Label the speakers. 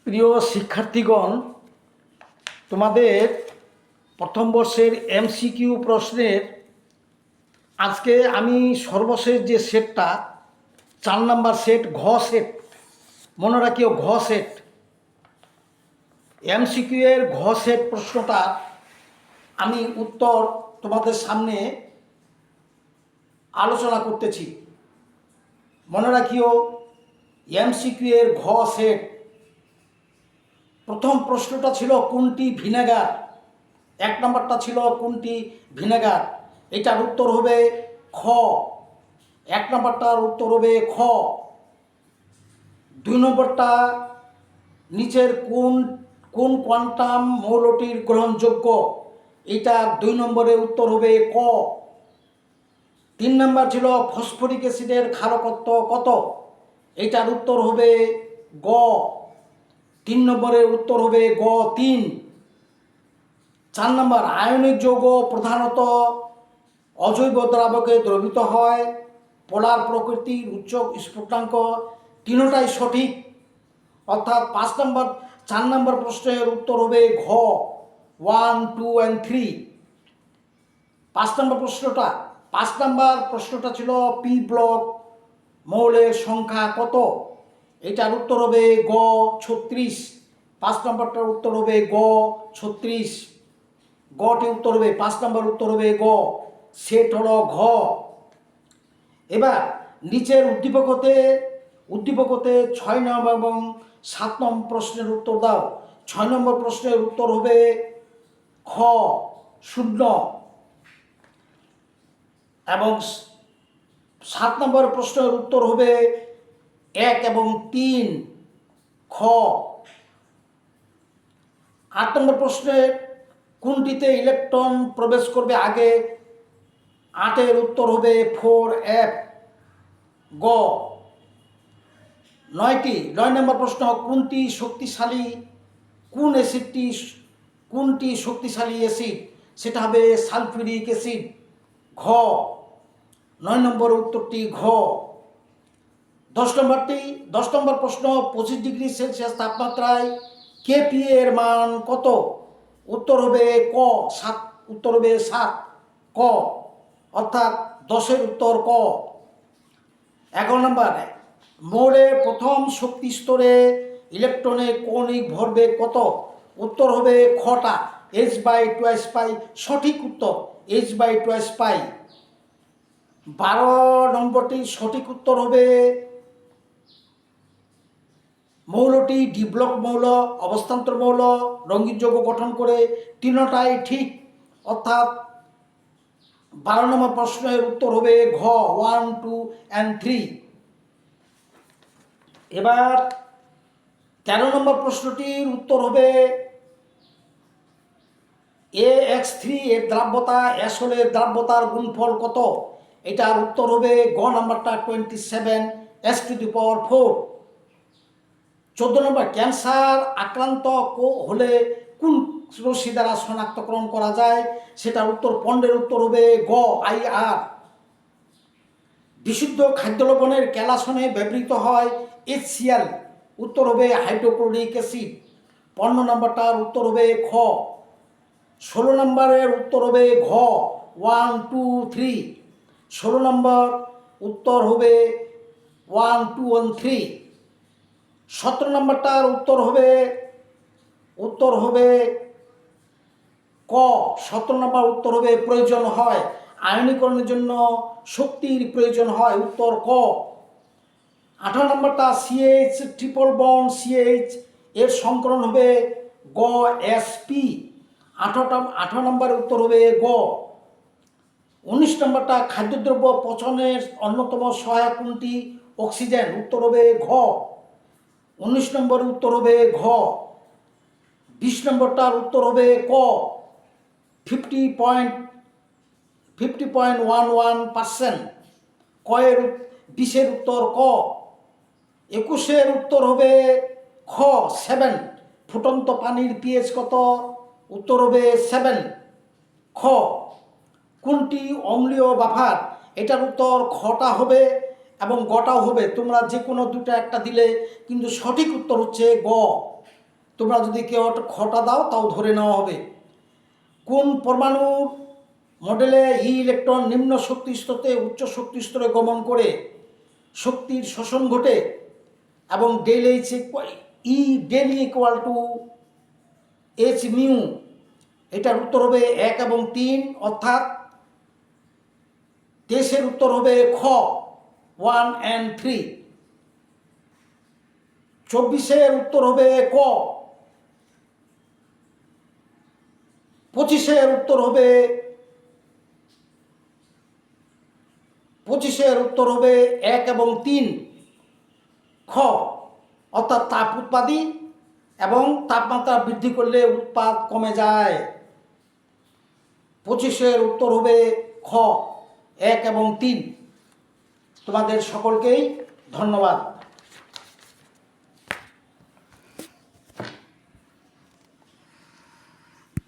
Speaker 1: প্রিয় শিক্ষার্থীগণ, তোমাদের প্রথম বর্ষের এমসিকিউ প্রশ্নের আজকে আমি সর্বশেষ যে সেটটা 4 নাম্বার সেট ঘ সেট, মনে রাখিও ঘ সেট, এমসিকিউ এর ঘ সেট প্রশ্নটা আমি উত্তর তোমাদের সামনে আলোচনা করতেছি। মনে রাখিও এমসিকিউ এর ঘ সেট। প্রথম প্রশ্নটা ছিল কোনটি ভিনেগার, 1 নম্বরটা ছিল কোনটি ভিনেগার, এটার উত্তর হবে খ। 1 নম্বরটার উত্তর হবে খ। 2 নম্বরটা নিচের কোন কোন কোয়ান্টাম মৌলটির গ্রহণযোগ্য, এটা 2 নম্বরে উত্তর হবে ক। 3 নম্বর ছিল ফসফরিক অ্যাসিডের ক্ষারকত্ব কত, এটার উত্তর হবে গ। 3 নম্বরের উত্তর হবে গ 3। 4 নম্বর আয়নিক যৌগ প্রধানত অজৈব দ্রাবকে দ্রবীভূত হয়, পোলার প্রকৃতির, উচ্চ স্ফুটনাঙ্ক, তিনটাই সঠিক। অর্থাৎ 4 নম্বর প্রশ্নের উত্তর হবে ঘ 1, 2 and 3। 5 নম্বর প্রশ্নটা ছিল পি ব্লক মৌলের সংখ্যা কত, এটার উত্তর হবে গ 36। 5 নম্বরটার উত্তর হবে গ 36। গটি উত্তর হবে 5 নম্বর উত্তর হবে গ। সেট হলো ঘ। এবার নিচের উদ্দীপকতে 6 নম্বর এবং 7 নম্বর প্রশ্নের উত্তর দাও। 6 নম্বর প্রশ্নের উত্তর হবে খ 0 এবং 7 নম্বর প্রশ্নের উত্তর হবে 1 এবং 3 খ। 8 নম্বর প্রশ্নে কোনটিতে ইলেকট্রন প্রবেশ করবে আগে, 8-এর উত্তর হবে 4f গ। 9 নম্বর প্রশ্ন কোনটি শক্তিশালী অ্যাসিড, সেটা হবে সালফিউরিক অ্যাসিড ঘ। 9 নম্বর উত্তরটি ঘ। 10 নম্বর প্রশ্ন 25 ডিগ্রি সেলসিয়াস তাপমাত্রায় কেপি এর মান কত, উত্তর হবে ক 7, উত্তর হবে 7 ক, অর্থাৎ 10-এর উত্তর ক। 11 নম্বর মৌলের প্রথম শক্তি স্তরে ইলেকট্রনের কৌণিক ভরবেগ কত, উত্তর হবে খটা h/2 পাই, সঠিক উত্তর h/2 পাই। 12 নম্বরটি সঠিক উত্তর হবে মৌলটি ডি ব্লক মৌল, অবস্থান্তর মৌল, রঙিন যৌগ গঠন করে, তিনটাই ঠিক। অর্থাৎ 12 নম্বর প্রশ্নের উত্তর হবে ঘ 1, 2 and 3। এবার 13 নম্বর প্রশ্নটির উত্তর হবে AX3 এর দ্রাব্যতা S হলে দ্রাব্যতার গুণফল কত, এটার উত্তর হবে গ নাম্বারটা 27 S⁴। 14 নম্বর ক্যান্সার আক্রান্ত হলে কোন রশ্মি দ্বারা শনাক্তকরণ করা যায়, সেটার উত্তর 15-এর উত্তর হবে গ IR। বিশুদ্ধ খাদ্য লবণের ক্যালাসনে ব্যবহৃত হয় HCl, উত্তর হবে হাইড্রোক্লোরিক অ্যাসিড। 15 নম্বরটার উত্তর হবে খ। 16 নম্বরের উত্তর হবে ঘ 1, 2, 3। 16 নম্বর উত্তর হবে 1, 2 and 3। 17 নম্বরটার উত্তর হবে ক 17 নম্বর উত্তর হবে প্রয়োজন হয়, আয়নীকরণের জন্য শক্তির প্রয়োজন হয়, উত্তর ক। 18 নম্বরটা CH ট্রিপল বন্ড CH এর সংকরণ হবে গ SP। 18 নম্বরের উত্তর হবে গ। 19 নম্বরটা খাদ্যদ্রব্য পচনের অন্যতম সহায়ক কোনটি, অক্সিজেন, উত্তর হবে ঘ। 19 নম্বর উত্তর হবে ঘ। 20 নম্বরটার উত্তর হবে ক 50.11%। কয়ের 20-এর উত্তর ক। 21-এর উত্তর হবে খ 7। ফুটন্ত পানির পিএইচ কত, উত্তর হবে 7 খ। কোনটি অম্লীয় বাফার, এটার উত্তর খটা হবে এবং গটাও হবে, তোমরা যে কোনো দুটো একটা দিলে, কিন্তু সঠিক উত্তর হচ্ছে গ তোমরা যদি কেউ একটা খটা দাও তাও ধরে নেওয়া হবে। কোন পরমাণুর মডেলে ইলেকট্রন নিম্ন শক্তি স্তরে উচ্চ শক্তি স্তরে গমন করে শক্তির শোষণ ঘটে এবং del H del equal to H mu? এটার উত্তর হবে 1 এবং 3, অর্থাৎ 23-এর উত্তর হবে খ 1 and 3। 24-এর উত্তর হবে ক। 25-এর উত্তর হবে 1 এবং 3 খ, অর্থাৎ তাপ উৎপাদী এবং তাপমাত্রা বৃদ্ধি করলে উৎপাদ কমে যায়। 25-এর উত্তর হবে খ 1 এবং 3। তোমাদের সকলকেই ধন্যবাদ।